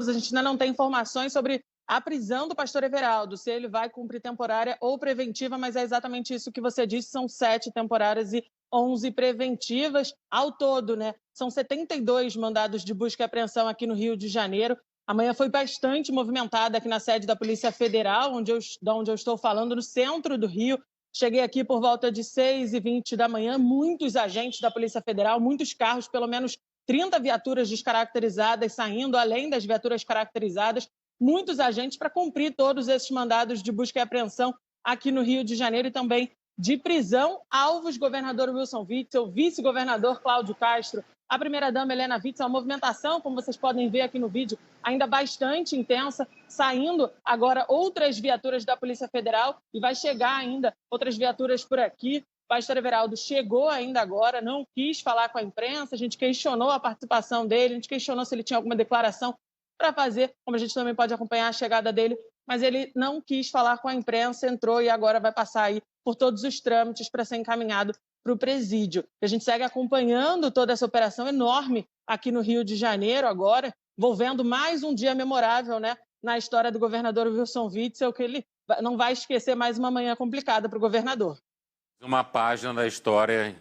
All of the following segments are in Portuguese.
A gente ainda não tem informações sobre a prisão do pastor Everaldo, se ele vai cumprir temporária ou preventiva, mas é exatamente isso que você disse, são 7 temporárias e 11 preventivas. Ao todo, né, são 72 mandados de busca e apreensão aqui no Rio de Janeiro. Amanhã foi bastante movimentada aqui na sede da Polícia Federal, onde eu estou falando, no centro do Rio. Cheguei aqui por volta de 6h20 da manhã, muitos agentes da Polícia Federal, muitos carros, pelo menos 30 viaturas descaracterizadas saindo, além das viaturas caracterizadas, muitos agentes para cumprir todos esses mandados de busca e apreensão aqui no Rio de Janeiro e também de prisão. Alvos, governador Wilson Witzel, vice-governador Cláudio Castro, a primeira-dama Helena Witzel, a movimentação, como vocês podem ver aqui no vídeo, ainda bastante intensa, saindo agora outras viaturas da Polícia Federal e vai chegar ainda outras viaturas por aqui. O pastor Everaldo chegou ainda agora, não quis falar com a imprensa, a gente questionou a participação dele, a gente questionou se ele tinha alguma declaração para fazer, como a gente também pode acompanhar a chegada dele, mas ele não quis falar com a imprensa, entrou e agora vai passar aí por todos os trâmites para ser encaminhado para o presídio. A gente segue acompanhando toda essa operação enorme aqui no Rio de Janeiro agora, envolvendo mais um dia memorável, né, na história do governador Wilson Witzel, que ele não vai esquecer mais uma manhã complicada para o governador. Uma página da história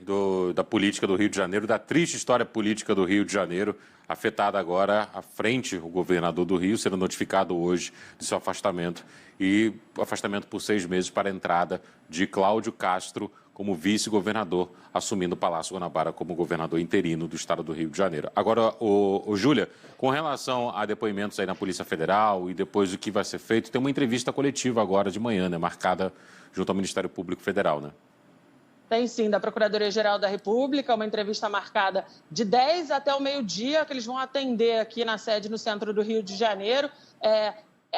da política do Rio de Janeiro, da triste história política do Rio de Janeiro, afetada agora à frente o governador do Rio, sendo notificado hoje de seu afastamento e afastamento por 6 meses para a entrada de Cláudio Castro como vice-governador, assumindo o Palácio Guanabara como governador interino do estado do Rio de Janeiro. Agora, Júlia, com relação a depoimentos aí na Polícia Federal e depois do que vai ser feito, tem uma entrevista coletiva agora de manhã, né, marcada junto ao Ministério Público Federal, né? Tem sim, da Procuradoria-Geral da República, uma entrevista marcada de 10 até o meio-dia, que eles vão atender aqui na sede no centro do Rio de Janeiro.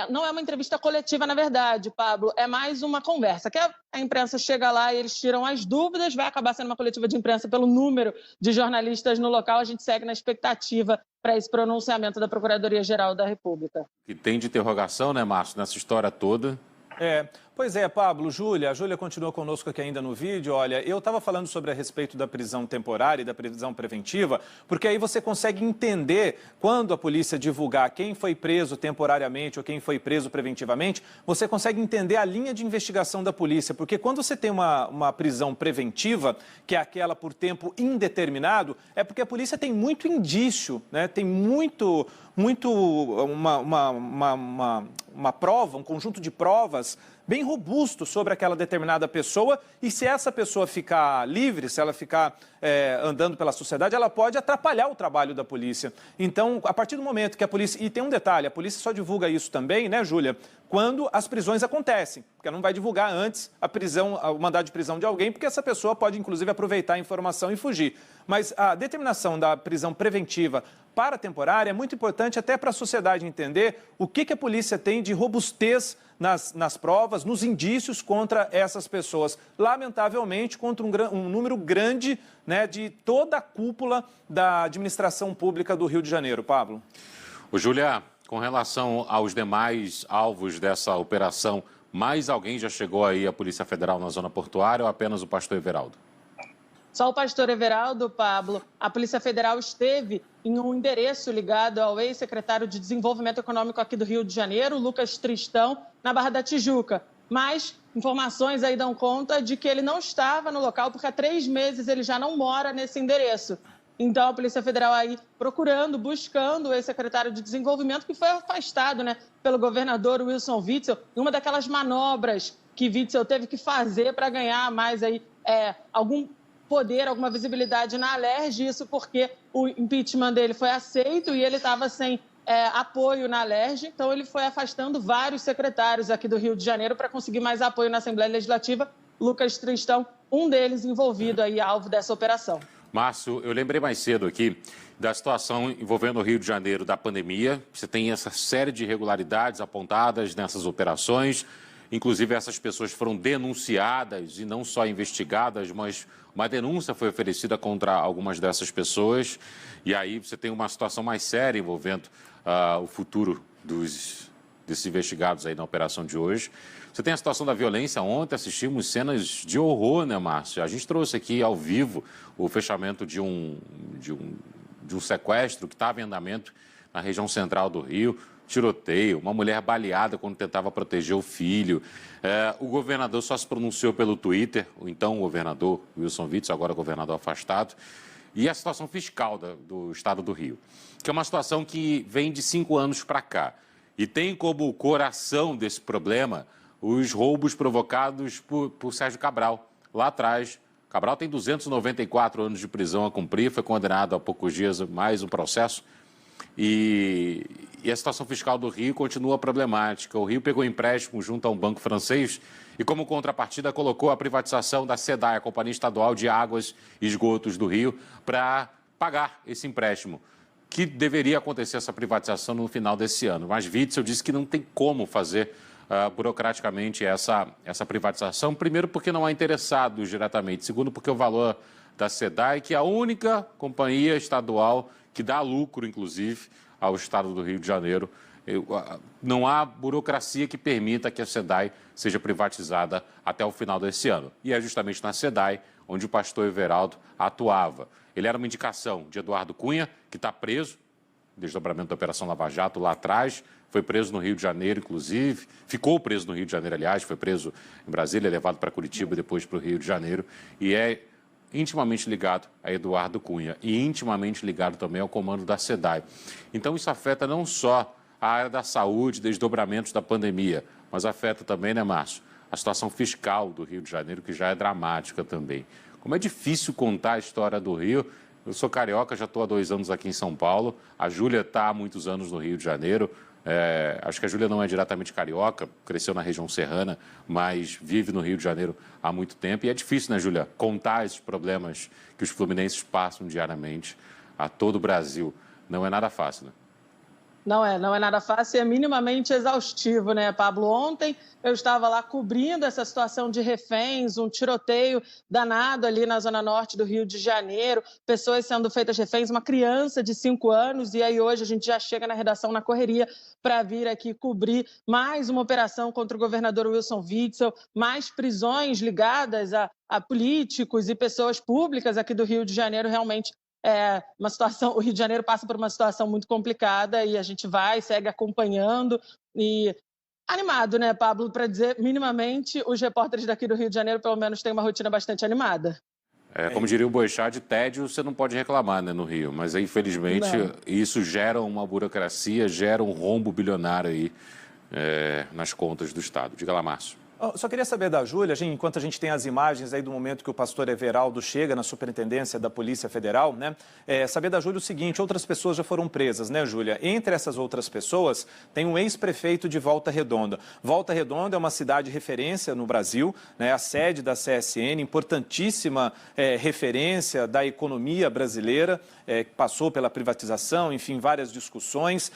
Não é uma entrevista coletiva, na verdade, Pablo, é mais uma conversa, que a imprensa chega lá e eles tiram as dúvidas, vai acabar sendo uma coletiva de imprensa pelo número de jornalistas no local, a gente segue na expectativa para esse pronunciamento da Procuradoria-Geral da República. Que tem de interrogação, né, Márcio, nessa história toda? Pois é, Pablo, a Júlia continua conosco aqui ainda no vídeo. Olha, eu estava falando sobre a respeito da prisão temporária e da prisão preventiva, porque aí você consegue entender, quando a polícia divulgar quem foi preso temporariamente ou quem foi preso preventivamente, você consegue entender a linha de investigação da polícia, porque quando você tem uma prisão preventiva, que é aquela por tempo indeterminado, é porque a polícia tem muito indício, né? Tem uma prova, um conjunto de provas bem robusto sobre aquela determinada pessoa, e se essa pessoa ficar livre, se ela ficar andando pela sociedade, ela pode atrapalhar o trabalho da polícia. Então, a partir do momento que a polícia... E tem um detalhe, a polícia só divulga isso também, né, Júlia, quando as prisões acontecem, porque ela não vai divulgar antes o mandado de prisão de alguém, porque essa pessoa pode, inclusive, aproveitar a informação e fugir. Mas a determinação da prisão preventiva para a temporária é muito importante até para a sociedade entender o que a polícia tem de robustez nas provas, nos indícios contra essas pessoas. Lamentavelmente, contra um número grande, né, de toda a cúpula da administração pública do Rio de Janeiro. Pablo. Júlia, com relação aos demais alvos dessa operação, mais alguém já chegou aí à Polícia Federal na zona portuária ou apenas o pastor Everaldo? Só o pastor Everaldo, Pablo. A Polícia Federal esteve em um endereço ligado ao ex-secretário de Desenvolvimento Econômico aqui do Rio de Janeiro, Lucas Tristão, na Barra da Tijuca. Mas informações aí dão conta de que ele não estava no local, porque há 3 meses ele já não mora nesse endereço. Então, a Polícia Federal aí buscando o ex-secretário de Desenvolvimento, que foi afastado, né, pelo governador Wilson Witzel, em uma daquelas manobras que Witzel teve que fazer para ganhar mais aí, algum poder, alguma visibilidade na Alerj, isso porque o impeachment dele foi aceito e ele estava sem apoio na Alerj, então ele foi afastando vários secretários aqui do Rio de Janeiro para conseguir mais apoio na Assembleia Legislativa. Lucas Tristão, um deles envolvido aí, alvo dessa operação. Márcio, eu lembrei mais cedo aqui da situação envolvendo o Rio de Janeiro da pandemia. Você tem essa série de irregularidades apontadas nessas operações Inclusive, essas pessoas foram denunciadas e não só investigadas, mas uma denúncia foi oferecida contra algumas dessas pessoas. E aí você tem uma situação mais séria envolvendo o futuro desses investigados aí na operação de hoje. Você tem a situação da violência. Ontem assistimos cenas de horror, né, Márcio? A gente trouxe aqui ao vivo o fechamento de um sequestro que estava em andamento na região central do Rio. Tiroteio, uma mulher baleada quando tentava proteger o filho. O governador só se pronunciou pelo Twitter, o então governador Wilson Witzel, agora governador afastado. E a situação fiscal do estado do Rio, que é uma situação que vem de 5 anos para cá. E tem como coração desse problema os roubos provocados por Sérgio Cabral. Lá atrás, Cabral tem 294 anos de prisão a cumprir, foi condenado há poucos dias a mais um processo. E a situação fiscal do Rio continua problemática. O Rio pegou empréstimo junto a um banco francês e, como contrapartida, colocou a privatização da SEDAI, a Companhia Estadual de Águas e Esgotos do Rio, para pagar esse empréstimo, que deveria acontecer essa privatização no final desse ano. Mas Witzel disse que não tem como fazer burocraticamente essa privatização. Primeiro, porque não há interessados diretamente. Segundo, porque o valor da SEDAI, que é a única companhia estadual que dá lucro, inclusive, ao estado do Rio de Janeiro. Não há burocracia que permita que a SEDAI seja privatizada até o final desse ano. E é justamente na SEDAI onde o pastor Everaldo atuava. Ele era uma indicação de Eduardo Cunha, que está preso, desdobramento da Operação Lava Jato lá atrás, foi preso no Rio de Janeiro, inclusive, ficou preso no Rio de Janeiro, aliás, foi preso em Brasília, levado para Curitiba e depois para o Rio de Janeiro, e é intimamente ligado a Eduardo Cunha e intimamente ligado também ao comando da SEDAI. Então isso afeta não só a área da saúde, desdobramentos da pandemia, mas afeta também, né, Márcio, a situação fiscal do Rio de Janeiro, que já é dramática também. Como é difícil contar a história do Rio. Eu sou carioca, já estou há 2 anos aqui em São Paulo, a Júlia está há muitos anos no Rio de Janeiro. Acho que a Júlia não é diretamente carioca, cresceu na região serrana, mas vive no Rio de Janeiro há muito tempo. E é difícil, né, Júlia, contar esses problemas que os fluminenses passam diariamente a todo o Brasil. Não é nada fácil, né? Não é nada fácil e é minimamente exaustivo, né, Pablo? Ontem eu estava lá cobrindo essa situação de reféns, um tiroteio danado ali na zona norte do Rio de Janeiro, pessoas sendo feitas reféns, uma criança de 5 anos, e aí hoje a gente já chega na redação na correria para vir aqui cobrir mais uma operação contra o governador Wilson Witzel, mais prisões ligadas a políticos e pessoas públicas aqui do Rio de Janeiro. Realmente uma situação, o Rio de Janeiro passa por uma situação muito complicada e a gente segue acompanhando e animado, né, Pablo, para dizer minimamente, os repórteres daqui do Rio de Janeiro pelo menos têm uma rotina bastante animada. Como diria o Boechat, de tédio você não pode reclamar, né, no Rio, mas infelizmente isso gera uma burocracia, gera um rombo bilionário aí nas contas do Estado. Diga lá, Márcio. Só queria saber da Júlia, enquanto a gente tem as imagens aí do momento que o pastor Everaldo chega na superintendência da Polícia Federal, né? Saber da Júlia o seguinte: outras pessoas já foram presas, né, Júlia? Entre essas outras pessoas, tem um ex-prefeito de Volta Redonda. Volta Redonda é uma cidade referência no Brasil, né? A sede da CSN, importantíssima referência da economia brasileira, que passou pela privatização, enfim, várias discussões.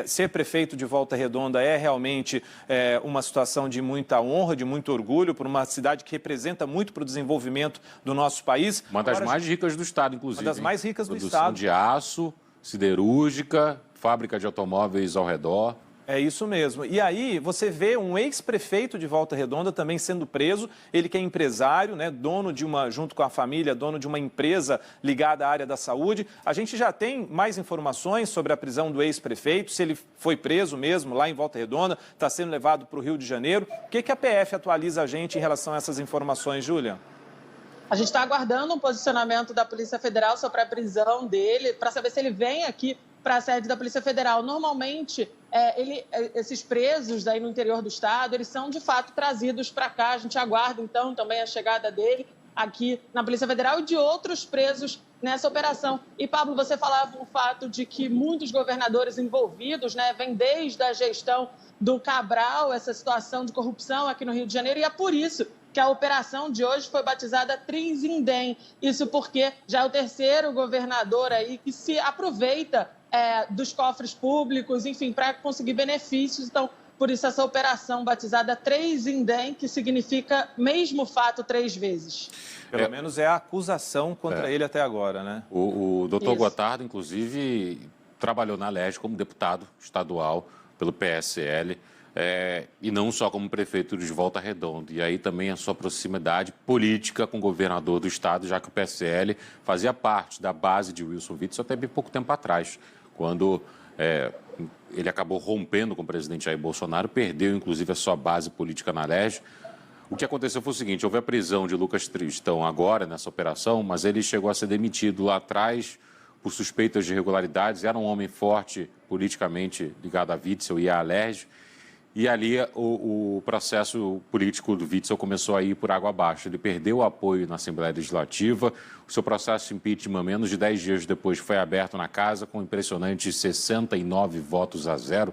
Ser prefeito de Volta Redonda é realmente uma situação de muita honra, de muito orgulho, por uma cidade que representa muito para o desenvolvimento do nosso país. Uma das mais ricas do estado, inclusive. Uma das mais ricas do estado. Produção de aço, siderúrgica, fábrica de automóveis ao redor. É isso mesmo. E aí você vê um ex-prefeito de Volta Redonda também sendo preso, ele que é empresário, né, dono de junto com a família, dono de uma empresa ligada à área da saúde. A gente já tem mais informações sobre a prisão do ex-prefeito, se ele foi preso mesmo lá em Volta Redonda, está sendo levado para o Rio de Janeiro. O que a PF atualiza a gente em relação a essas informações, Júlia? A gente está aguardando um posicionamento da Polícia Federal sobre a prisão dele, para saber se ele vem aqui para a sede da Polícia Federal. Normalmente, esses presos aí no interior do estado, eles são, de fato, trazidos para cá. A gente aguarda, então, também a chegada dele aqui na Polícia Federal e de outros presos nessa operação. E, Pablo, você falava o fato de que muitos governadores envolvidos, né, vem desde a gestão do Cabral, essa situação de corrupção aqui no Rio de Janeiro, e é por isso que a operação de hoje foi batizada Trinzindem. Isso porque já é o terceiro governador aí que se aproveita dos cofres públicos, enfim, para conseguir benefícios. Então, por isso essa operação batizada 3 in Dem, que significa mesmo fato 3 vezes. Pelo menos é a acusação contra ele até agora, né? O doutor Gotardo, inclusive, trabalhou na Alerj como deputado estadual pelo PSL, e não só como prefeito de Volta Redonda. E aí também a sua proximidade política com o governador do estado, já que o PSL fazia parte da base de Wilson Witzel até bem pouco tempo atrás, quando ele acabou rompendo com o presidente Jair Bolsonaro, perdeu inclusive a sua base política na Alerj. O que aconteceu foi o seguinte: houve a prisão de Lucas Tristão agora nessa operação, mas ele chegou a ser demitido lá atrás por suspeitas de irregularidades. Era um homem forte politicamente ligado a Witzel e à Alerj. E ali o processo político do Witzel começou a ir por água abaixo. Ele perdeu o apoio na Assembleia Legislativa. O seu processo de impeachment, menos de 10 dias depois, foi aberto na casa com impressionantes 69 votos a 0.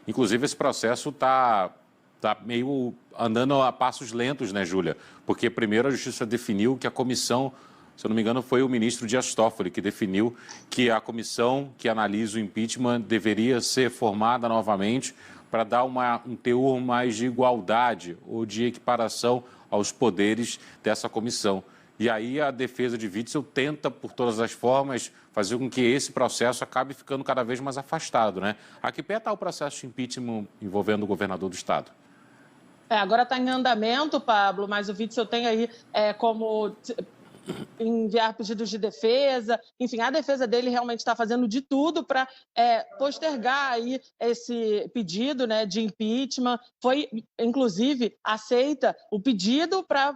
Inclusive, esse processo está meio andando a passos lentos, né, Júlia? Porque primeiro a Justiça definiu que a comissão, se eu não me engano, foi o ministro Dias Toffoli que definiu que a comissão que analisa o impeachment deveria ser formada novamente para dar um teor mais de igualdade ou de equiparação aos poderes dessa comissão. E aí a defesa de Witzel tenta, por todas as formas, fazer com que esse processo acabe ficando cada vez mais afastado, né? A que pé está o processo de impeachment envolvendo o governador do estado? Agora está em andamento, Pablo, mas o Witzel tem aí como enviar pedidos de defesa. Enfim, a defesa dele realmente está fazendo de tudo para postergar aí esse pedido, né, de impeachment. Foi, inclusive, aceita o pedido para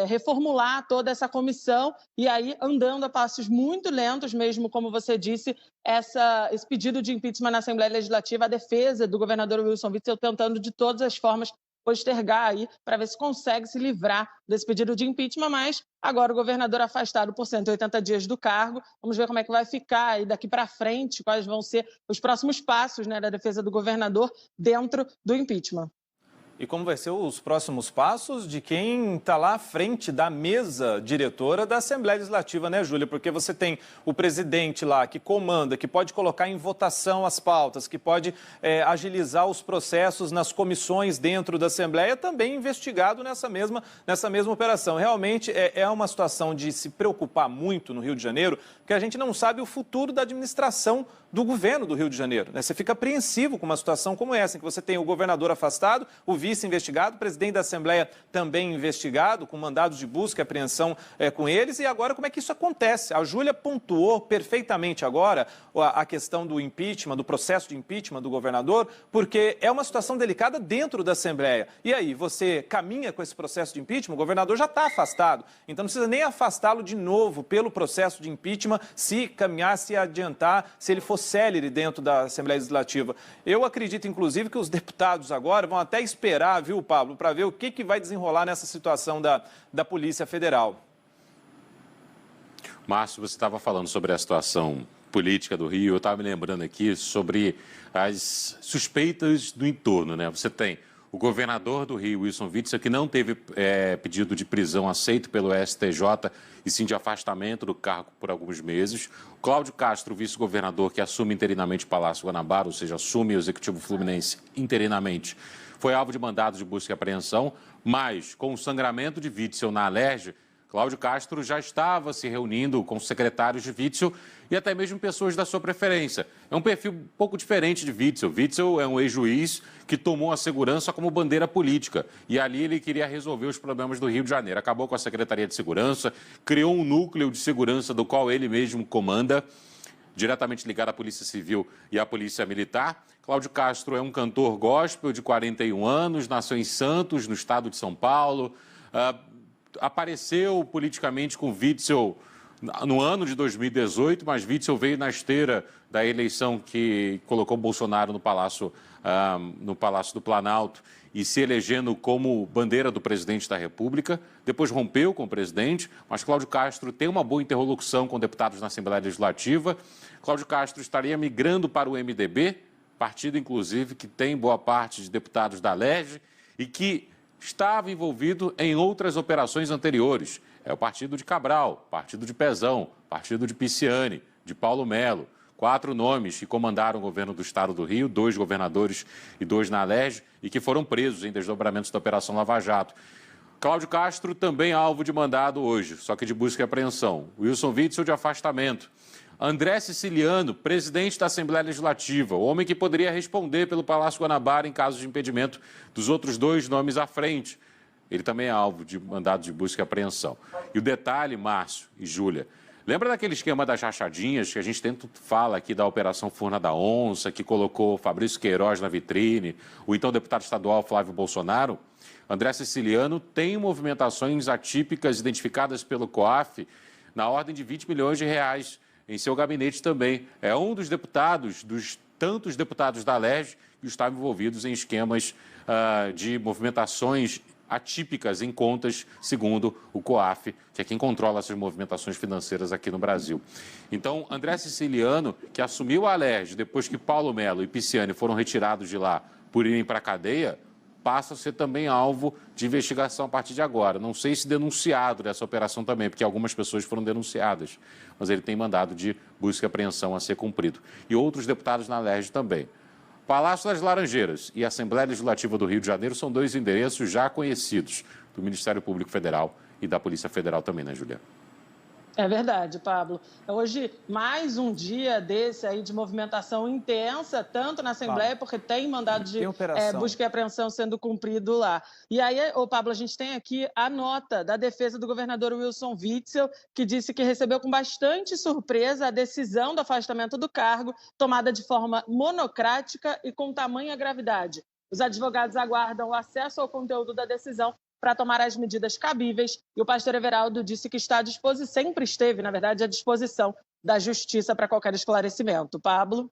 reformular toda essa comissão e aí andando a passos muito lentos mesmo, como você disse, esse pedido de impeachment na Assembleia Legislativa, a defesa do governador Wilson Witzel tentando de todas as formas postergar aí para ver se consegue se livrar desse pedido de impeachment, mas agora o governador afastado por 180 dias do cargo. Vamos ver como é que vai ficar aí daqui para frente, quais vão ser os próximos passos, né, da defesa do governador dentro do impeachment. E como vai ser os próximos passos de quem está lá à frente da mesa diretora da Assembleia Legislativa, né, Júlia? Porque você tem o presidente lá que comanda, que pode colocar em votação as pautas, que pode agilizar os processos nas comissões dentro da Assembleia, também investigado nessa mesma operação. Realmente é uma situação de se preocupar muito no Rio de Janeiro, porque a gente não sabe o futuro da administração do governo do Rio de Janeiro, né? Você fica apreensivo com uma situação como essa, em que você tem o governador afastado, o vice investigado, o presidente da Assembleia também investigado, com mandados de busca e apreensão com eles. E agora, como é que isso acontece? A Júlia pontuou perfeitamente agora a questão do impeachment, do processo de impeachment do governador, porque é uma situação delicada dentro da Assembleia. E aí, você caminha com esse processo de impeachment, o governador já está afastado, então não precisa nem afastá-lo de novo pelo processo de impeachment, se caminhar, se adiantar, se ele for célere dentro da Assembleia Legislativa. Eu acredito, inclusive, que os deputados agora vão até esperar, viu, Pablo, para ver o que vai desenrolar nessa situação da Polícia Federal. Márcio, você estava falando sobre a situação política do Rio, eu estava me lembrando aqui sobre as suspeitas do entorno, né? Você tem o governador do Rio, Wilson Witzel, que não teve pedido de prisão aceito pelo STJ e sim de afastamento do cargo por alguns meses. Cláudio Castro, vice-governador, que assume interinamente o Palácio Guanabara, ou seja, assume o Executivo Fluminense interinamente, foi alvo de mandados de busca e apreensão, mas com o sangramento de Witzel na Alerj, Cláudio Castro já estava se reunindo com secretários de Witzel e até mesmo pessoas da sua preferência. É um perfil um pouco diferente de Witzel. Witzel é um ex-juiz que tomou a segurança como bandeira política e ali ele queria resolver os problemas do Rio de Janeiro. Acabou com a Secretaria de Segurança, criou um núcleo de segurança do qual ele mesmo comanda, diretamente ligado à Polícia Civil e à Polícia Militar. Cláudio Castro é um cantor gospel de 41 anos, nasceu em Santos, no estado de São Paulo. Apareceu politicamente com Witzel no ano de 2018, mas Witzel veio na esteira da eleição que colocou Bolsonaro no Palácio do Planalto e se elegendo como bandeira do presidente da República. Depois rompeu com o presidente, mas Cláudio Castro tem uma boa interlocução com deputados na Assembleia Legislativa. Cláudio Castro estaria migrando para o MDB, partido, inclusive, que tem boa parte de deputados da Alerj e que estava envolvido em outras operações anteriores. É o partido de Cabral, partido de Pezão, partido de Pisciani, de Paulo Melo. 4 nomes que comandaram o governo do Estado do Rio, 2 governadores e 2 na Alerj, e que foram presos em desdobramentos da Operação Lava Jato. Cláudio Castro também alvo de mandado hoje, só que de busca e apreensão. Wilson Witzel de afastamento. André Siciliano, presidente da Assembleia Legislativa, o homem que poderia responder pelo Palácio Guanabara em caso de impedimento dos outros 2 nomes à frente. Ele também é alvo de mandado de busca e apreensão. E o detalhe, Márcio e Júlia, lembra daquele esquema das rachadinhas que a gente tanto fala aqui da Operação Furna da Onça, que colocou Fabrício Queiroz na vitrine, o então deputado estadual Flávio Bolsonaro? André Siciliano tem movimentações atípicas identificadas pelo COAF na ordem de 20 milhões de reais em seu gabinete também. É um dos deputados, dos tantos deputados da Alerj que estavam envolvidos em esquemas de movimentações atípicas em contas, segundo o COAF, que é quem controla essas movimentações financeiras aqui no Brasil. Então, André Siciliano, que assumiu a Alerj depois que Paulo Melo e Pisciani foram retirados de lá por irem para a cadeia, passa a ser também alvo de investigação a partir de agora. Não sei se denunciado dessa operação também, porque algumas pessoas foram denunciadas, mas ele tem mandado de busca e apreensão a ser cumprido. E outros deputados na Alerj também. Palácio das Laranjeiras e Assembleia Legislativa do Rio de Janeiro são 2 endereços já conhecidos do Ministério Público Federal e da Polícia Federal também, né, Juliana? É verdade, Pablo. Hoje, mais um dia desse aí de movimentação intensa, tanto na Assembleia, porque tem mandado de busca e apreensão sendo cumprido lá. E aí, Pablo, a gente tem aqui a nota da defesa do governador Wilson Witzel, que disse que recebeu com bastante surpresa a decisão do afastamento do cargo, tomada de forma monocrática e com tamanha gravidade. Os advogados aguardam o acesso ao conteúdo da decisão para tomar as medidas cabíveis, e o pastor Everaldo disse que está à disposição, sempre esteve, na verdade, à disposição da Justiça para qualquer esclarecimento. Pablo?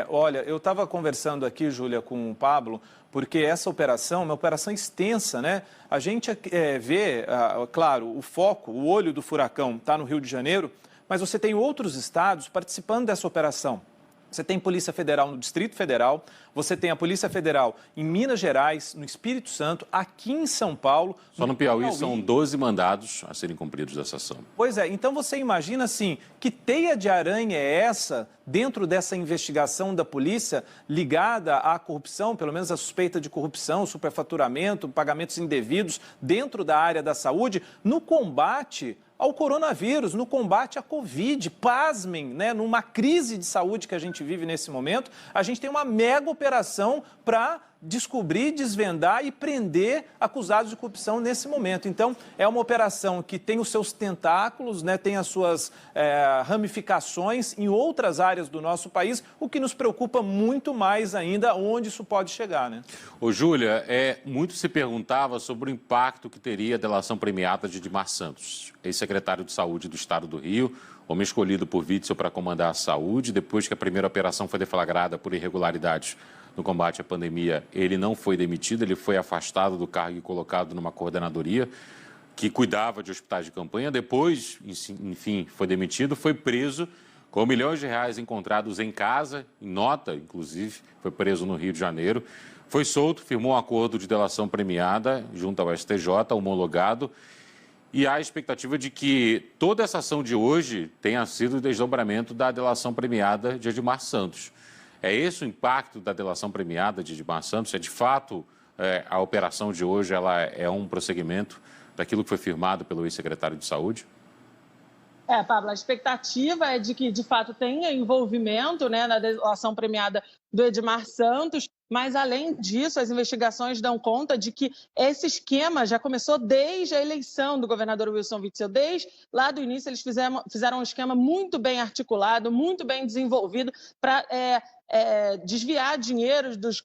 Olha, eu estava conversando aqui, Júlia, com o Pablo, porque essa operação é uma operação extensa, né? A gente vê, claro, o foco, o olho do furacão está no Rio de Janeiro, mas você tem outros estados participando dessa operação. Você tem Polícia Federal no Distrito Federal, você tem a Polícia Federal em Minas Gerais, no Espírito Santo, aqui em São Paulo. Só no Piauí são 12 mandados a serem cumpridos dessa ação. Pois é, então você imagina assim, que teia de aranha é essa dentro dessa investigação da polícia ligada à corrupção, pelo menos a suspeita de corrupção, superfaturamento, pagamentos indevidos dentro da área da saúde, no combate ao coronavírus, no combate à Covid. Pasmem, né? Numa crise de saúde que a gente vive nesse momento, a gente tem uma mega operação para descobrir, desvendar e prender acusados de corrupção nesse momento. Então, é uma operação que tem os seus tentáculos, né, tem as suas ramificações em outras áreas do nosso país, o que nos preocupa muito mais ainda onde isso pode chegar, né? Ô, Júlia, muito se perguntava sobre o impacto que teria a delação premiada de Edmar Santos, ex-secretário de Saúde do Estado do Rio, homem escolhido por Witzel para comandar a saúde. Depois que a primeira operação foi deflagrada por irregularidades no combate à pandemia, ele não foi demitido, ele foi afastado do cargo e colocado numa coordenadoria que cuidava de hospitais de campanha. Depois, enfim, foi demitido, foi preso com milhões de reais encontrados em casa, em nota, inclusive, foi preso no Rio de Janeiro. Foi solto, firmou um acordo de delação premiada junto ao STJ, homologado, e há a expectativa de que toda essa ação de hoje tenha sido o desdobramento da delação premiada de Edmar Santos. É esse o impacto da delação premiada de Edmar Santos? É de fato a operação de hoje ela é um prosseguimento daquilo que foi firmado pelo ex-secretário de Saúde? Pablo, a expectativa é de que, de fato, tenha envolvimento, né, na delação premiada do Edmar Santos, mas, além disso, as investigações dão conta de que esse esquema já começou desde a eleição do governador Wilson Witzel. Desde lá do início, eles fizeram um esquema muito bem articulado, muito bem desenvolvido para desviar dinheiro dos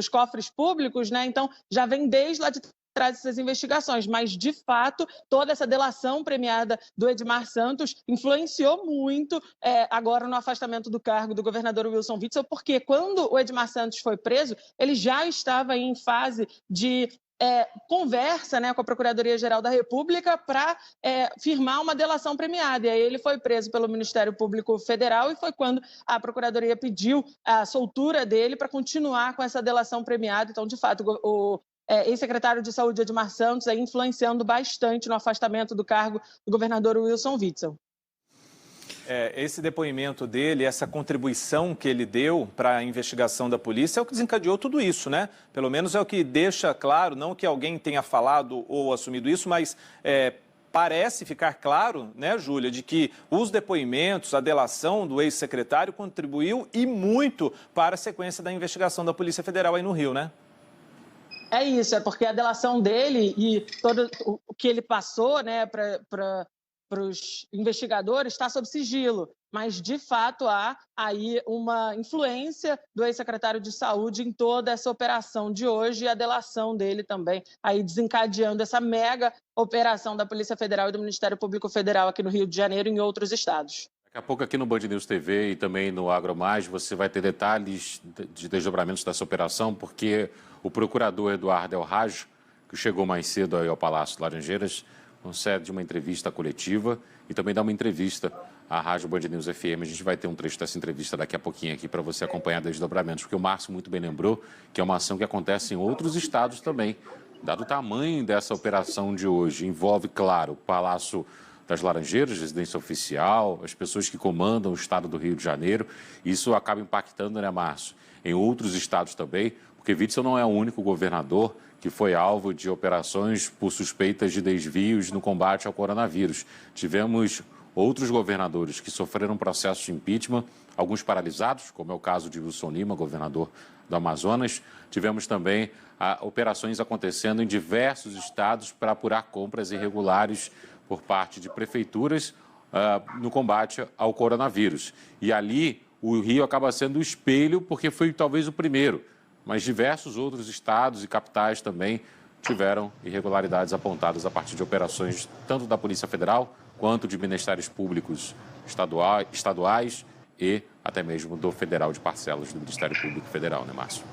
cofres públicos, né? Então, já vem desde lá de traz essas investigações, mas, de fato, toda essa delação premiada do Edmar Santos influenciou muito agora no afastamento do cargo do governador Wilson Witzel, porque quando o Edmar Santos foi preso, ele já estava em fase de conversa, né, com a Procuradoria-Geral da República para firmar uma delação premiada. E aí ele foi preso pelo Ministério Público Federal e foi quando a Procuradoria pediu a soltura dele para continuar com essa delação premiada. Então, de fato, o ex-secretário de Saúde Edmar Santos influenciando bastante no afastamento do cargo do governador Wilson Witzel. Esse depoimento dele, essa contribuição que ele deu para a investigação da polícia é o que desencadeou tudo isso, né? Pelo menos é o que deixa claro, não que alguém tenha falado ou assumido isso, mas parece ficar claro, né, Júlia, de que os depoimentos, a delação do ex-secretário contribuiu e muito para a sequência da investigação da Polícia Federal aí no Rio, né? É isso, é porque a delação dele e todo o que ele passou, né, para os investigadores está sob sigilo, mas de fato há aí uma influência do ex-secretário de Saúde em toda essa operação de hoje e a delação dele também, aí desencadeando essa mega operação da Polícia Federal e do Ministério Público Federal aqui no Rio de Janeiro e em outros estados. Daqui a pouco aqui no Band News TV e também no AgroMais você vai ter detalhes de desdobramentos dessa operação, porque o procurador Eduardo El Haj, que chegou mais cedo aí ao Palácio Laranjeiras, concede uma entrevista coletiva e também dá uma entrevista à Rádio Band News FM. A gente vai ter um trecho dessa entrevista daqui a pouquinho aqui para você acompanhar desdobramentos, porque o Márcio muito bem lembrou que é uma ação que acontece em outros estados também. Dado o tamanho dessa operação de hoje, envolve, claro, o Palácio das Laranjeiras, residência oficial, as pessoas que comandam o estado do Rio de Janeiro. Isso acaba impactando, né, Márcio, em outros estados também, porque Witzel não é o único governador que foi alvo de operações por suspeitas de desvios no combate ao coronavírus. Tivemos outros governadores que sofreram processo de impeachment, alguns paralisados, como é o caso de Wilson Lima, governador do Amazonas. Tivemos também operações acontecendo em diversos estados para apurar compras irregulares por parte de prefeituras no combate ao coronavírus. E ali o Rio acaba sendo o espelho, porque foi talvez o primeiro, mas diversos outros estados e capitais também tiveram irregularidades apontadas a partir de operações tanto da Polícia Federal quanto de ministérios públicos estaduais e até mesmo do Federal de Parcelas do Ministério Público Federal, né, Márcio?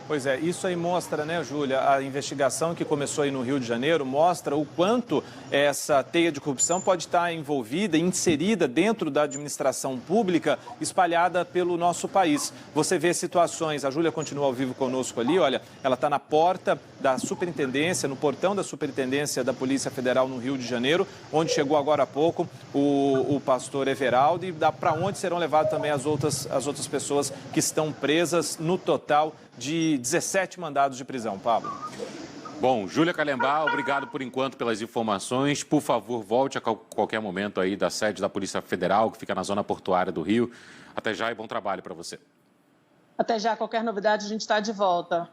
Pois é, isso aí mostra, né, Júlia, a investigação que começou aí no Rio de Janeiro mostra o quanto essa teia de corrupção pode estar envolvida, inserida dentro da administração pública, espalhada pelo nosso país. Você vê situações, a Júlia continua ao vivo conosco ali, olha, ela está na porta da superintendência, no portão da superintendência da Polícia Federal no Rio de Janeiro, onde chegou agora há pouco o pastor Everaldo e para onde serão levadas também as outras pessoas que estão presas no total de 17 mandados de prisão, Pablo. Bom, Júlia Calembá, obrigado por enquanto pelas informações. Por favor, volte a qualquer momento aí da sede da Polícia Federal, que fica na zona portuária do Rio. Até já e bom trabalho para você. Até já, qualquer novidade a gente está de volta.